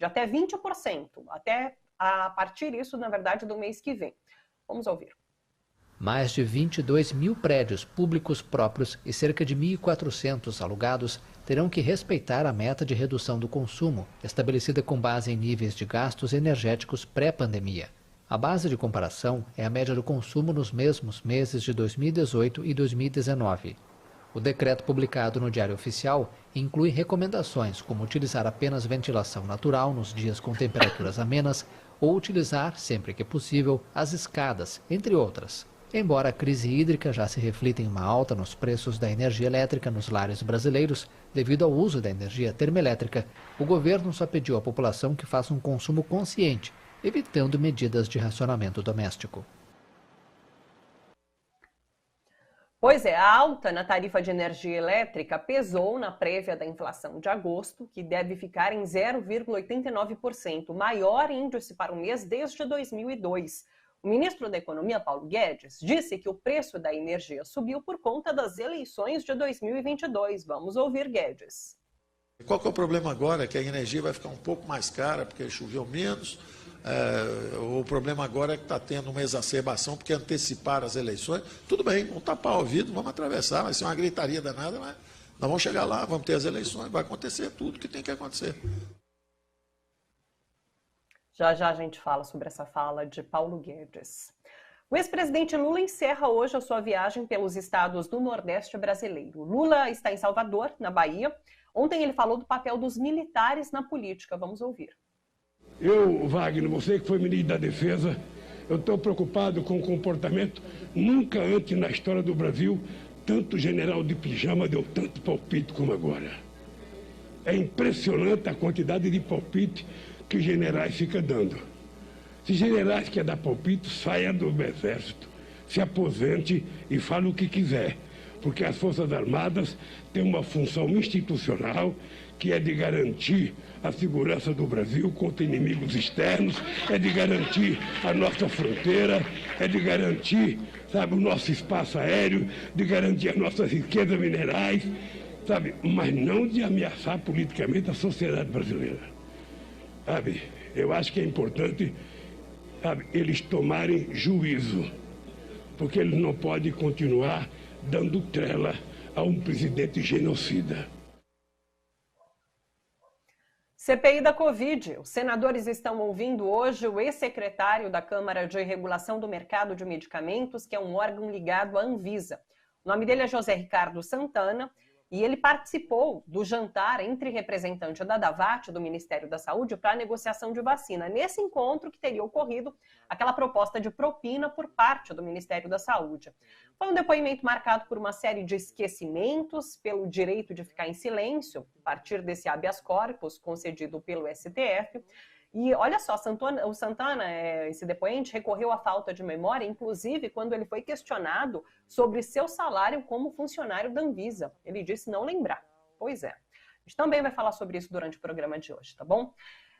de até 20%, até a partir disso, na verdade, do mês que vem. Vamos ouvir. Mais de 22 mil prédios públicos próprios e cerca de 1.400 alugados terão que respeitar a meta de redução do consumo, estabelecida com base em níveis de gastos energéticos pré-pandemia. A base de comparação é a média do consumo nos mesmos meses de 2018 e 2019. O decreto publicado no Diário Oficial inclui recomendações como utilizar apenas ventilação natural nos dias com temperaturas amenas ou utilizar, sempre que possível, as escadas, entre outras. Embora a crise hídrica já se reflita em uma alta nos preços da energia elétrica nos lares brasileiros, devido ao uso da energia termoelétrica, o governo só pediu à população que faça um consumo consciente, evitando medidas de racionamento doméstico. Pois é, a alta na tarifa de energia elétrica pesou na prévia da inflação de agosto, que deve ficar em 0,89%, maior índice para o mês desde 2002. O ministro da Economia, Paulo Guedes, disse que o preço da energia subiu por conta das eleições de 2022. Vamos ouvir Guedes. Qual que é o problema agora? Que a energia vai ficar um pouco mais cara porque choveu menos. O problema agora é que está tendo uma exacerbação porque anteciparam as eleições. Tudo bem, vamos tapar o ouvido, vamos atravessar, vai ser uma gritaria danada, mas nós vamos chegar lá, vamos ter as eleições, vai acontecer tudo que tem que acontecer. Já já a gente fala sobre essa fala de Paulo Guedes. O ex-presidente Lula encerra hoje a sua viagem pelos estados do Nordeste brasileiro. Lula está em Salvador, na Bahia. Ontem ele falou do papel dos militares na política. Vamos ouvir. Eu, Wagner, você que foi ministro da Defesa, eu estou preocupado com o comportamento. Nunca antes na história do Brasil, tanto general de pijama deu tanto palpite como agora. É impressionante a quantidade de palpite que os generais ficam dando. Se generais querem dar palpite, saia do exército, se aposente e fale o que quiser, porque as Forças Armadas têm uma função institucional que é de garantir a segurança do Brasil contra inimigos externos, é de garantir a nossa fronteira, é de garantir, sabe, o nosso espaço aéreo, de garantir as nossas riquezas minerais, sabe, mas não de ameaçar politicamente a sociedade brasileira. Sabe, eu acho que é importante, sabe, eles tomarem juízo, porque eles não podem continuar dando trela a um presidente genocida. CPI da Covid. Os senadores estão ouvindo hoje o ex-secretário da Câmara de Regulação do Mercado de Medicamentos, que é um órgão ligado à Anvisa. O nome dele é José Ricardo Santana. E ele participou do jantar entre representante da Davat, do Ministério da Saúde, para a negociação de vacina. Nesse encontro que teria ocorrido aquela proposta de propina por parte do Ministério da Saúde. Foi um depoimento marcado por uma série de esquecimentos, pelo direito de ficar em silêncio, a partir desse habeas corpus concedido pelo STF. E olha só, o Santana, esse depoente, recorreu à falta de memória, inclusive quando ele foi questionado sobre seu salário como funcionário da Anvisa. Ele disse não lembrar. Pois é. A gente também vai falar sobre isso durante o programa de hoje, tá bom?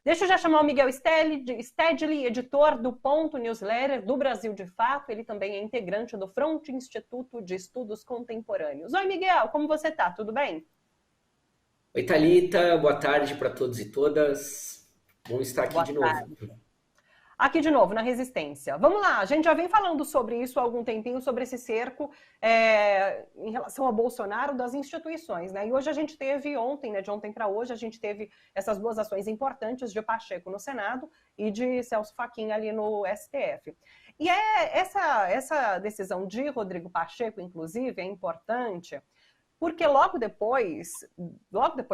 Deixa eu já chamar o Miguel Stedley, editor do Ponto Newsletter do Brasil de Fato. Ele também é integrante do Front Instituto de Estudos Contemporâneos. Oi, Miguel, como você tá? Tudo bem? Oi, Thalita. Boa tarde para todos e todas. Bom estar aqui de novo. Aqui de novo, na Resistência. Vamos lá, a gente já vem falando sobre isso há algum tempinho, sobre esse cerco em relação a Bolsonaro das instituições, né? E hoje a gente teve, ontem, né, de ontem para hoje, a gente teve essas duas ações importantes de Pacheco no Senado e de Celso Fachin ali no STF. E essa decisão de Rodrigo Pacheco, inclusive, é importante porque logo depois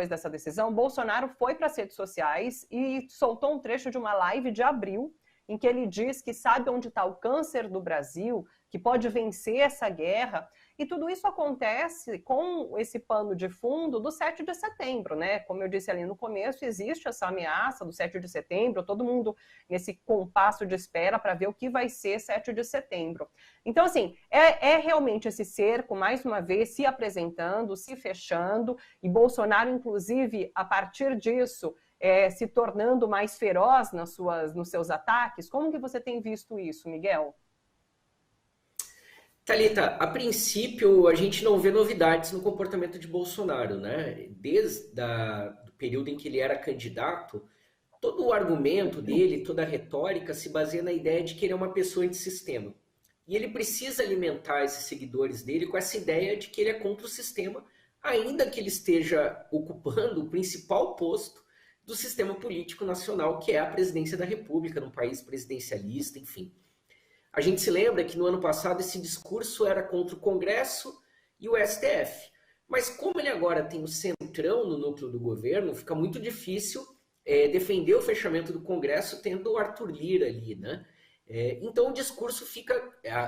dessa decisão, Bolsonaro foi para as redes sociais e soltou um trecho de uma live de abril, em que ele diz que sabe onde está o câncer do Brasil, que pode vencer essa guerra. E tudo isso acontece com esse pano de fundo do 7 de setembro, né? Como eu disse ali no começo, existe essa ameaça do 7 de setembro, todo mundo nesse compasso de espera para ver o que vai ser 7 de setembro. Então, assim, é realmente esse cerco, mais uma vez, se apresentando, se fechando, e Bolsonaro, inclusive, a partir disso, se tornando mais feroz nos seus ataques. Como que você tem visto isso, Miguel? Thalita, a princípio a gente não vê novidades no comportamento de Bolsonaro, né? Desde o período em que ele era candidato, todo o argumento dele, toda a retórica se baseia na ideia de que ele é uma pessoa antissistema. E ele precisa alimentar esses seguidores dele com essa ideia de que ele é contra o sistema, ainda que ele esteja ocupando o principal posto do sistema político nacional, que é a presidência da República, num país presidencialista, enfim. A gente se lembra que no ano passado esse discurso era contra o Congresso e o STF. Mas como ele agora tem o centrão no núcleo do governo, fica muito difícil defender o fechamento do Congresso tendo o Arthur Lira ali, né? Então o discurso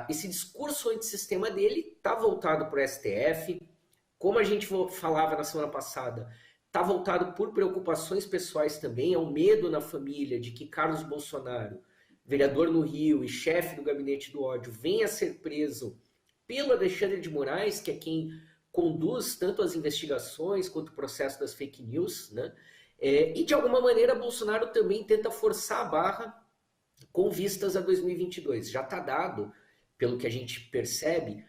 esse discurso antissistema dele está voltado para o STF, como a gente falava na semana passada, está voltado por preocupações pessoais também, é um medo na família de que Carlos Bolsonaro, vereador no Rio e chefe do gabinete do ódio, venha a ser preso pelo Alexandre de Moraes, que é quem conduz tanto as investigações quanto o processo das fake news, né? E de alguma maneira Bolsonaro também tenta forçar a barra com vistas a 2022. Já está dado, pelo que a gente percebe,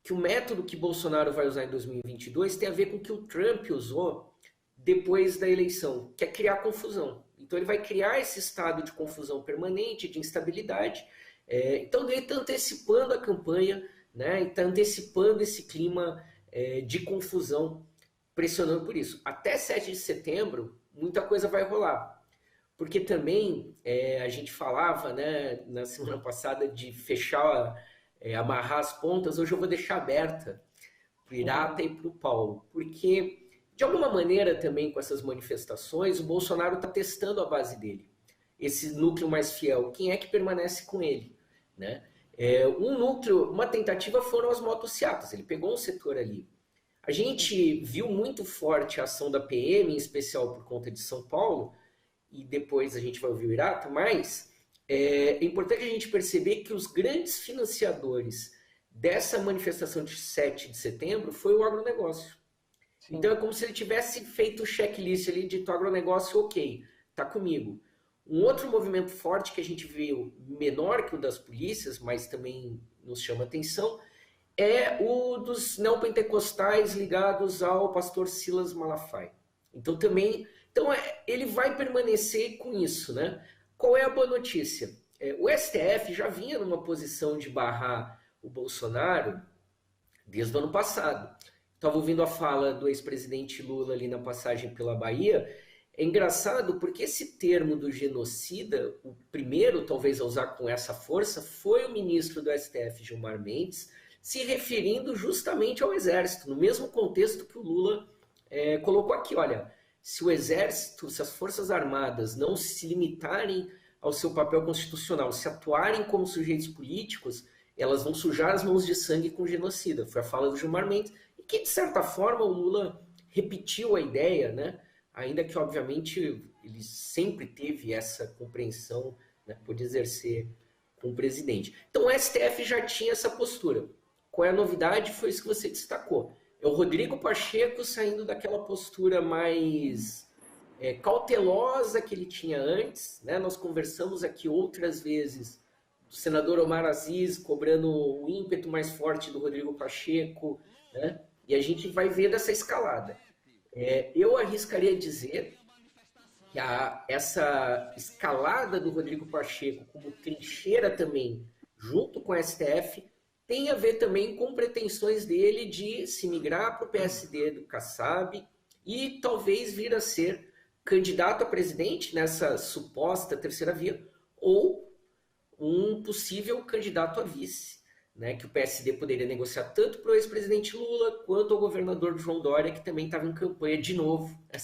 que o método que Bolsonaro vai usar em 2022 tem a ver com o que o Trump usou depois da eleição, que é criar confusão. Então ele vai criar esse estado de confusão permanente, de instabilidade. Então ele está antecipando a campanha, né? Está antecipando esse clima de confusão, pressionando por isso. Até 7 de setembro, muita coisa vai rolar. Porque também a gente falava, né, na semana passada de fechar, amarrar as pontas, hoje eu vou deixar aberta para o Irata e para o Paulo. Porque, de alguma maneira também com essas manifestações, o Bolsonaro está testando a base dele. Esse núcleo mais fiel, quem é que permanece com ele? Né? Uma tentativa foram as motocicletas, ele pegou um setor ali. A gente viu muito forte a ação da PM, em especial por conta de São Paulo, e depois a gente vai ouvir o Irata, mas é importante a gente perceber que os grandes financiadores dessa manifestação de 7 de setembro foi o agronegócio. Sim. Então é como se ele tivesse feito o checklist ali de agronegócio, ok, tá comigo. Um outro movimento forte que a gente viu, menor que o das polícias, mas também nos chama atenção, é o dos neopentecostais ligados ao pastor Silas Malafaia. Então ele vai permanecer com isso, né? Qual é a boa notícia? O STF já vinha numa posição de barrar o Bolsonaro desde o ano passado. Estava ouvindo a fala do ex-presidente Lula ali na passagem pela Bahia. É engraçado porque esse termo do genocida, o primeiro talvez a usar com essa força, foi o ministro do STF, Gilmar Mendes, se referindo justamente ao Exército, no mesmo contexto que o Lula colocou aqui. Olha, se o Exército, se as Forças Armadas não se limitarem ao seu papel constitucional, se atuarem como sujeitos políticos, elas vão sujar as mãos de sangue com genocida. Foi a fala do Gilmar Mendes, e que, de certa forma, o Lula repetiu a ideia, né? Ainda que, obviamente, ele sempre teve essa compreensão, né, por exercer com o presidente. Então, o STF já tinha essa postura. Qual é a novidade? Foi isso que você destacou. É o Rodrigo Pacheco saindo daquela postura mais cautelosa que ele tinha antes, né? Nós conversamos aqui outras vezes do senador Omar Aziz cobrando o ímpeto mais forte do Rodrigo Pacheco, né? E a gente vai ver dessa escalada. Eu arriscaria dizer que essa escalada do Rodrigo Pacheco como trincheira também, junto com o STF, tem a ver também com pretensões dele de se migrar para o PSD do Kassab e talvez vir a ser candidato a presidente nessa suposta terceira via, ou um possível candidato a vice, né, que o PSD poderia negociar tanto para o ex-presidente Lula quanto ao governador João Dória, que também estava em campanha de novo essa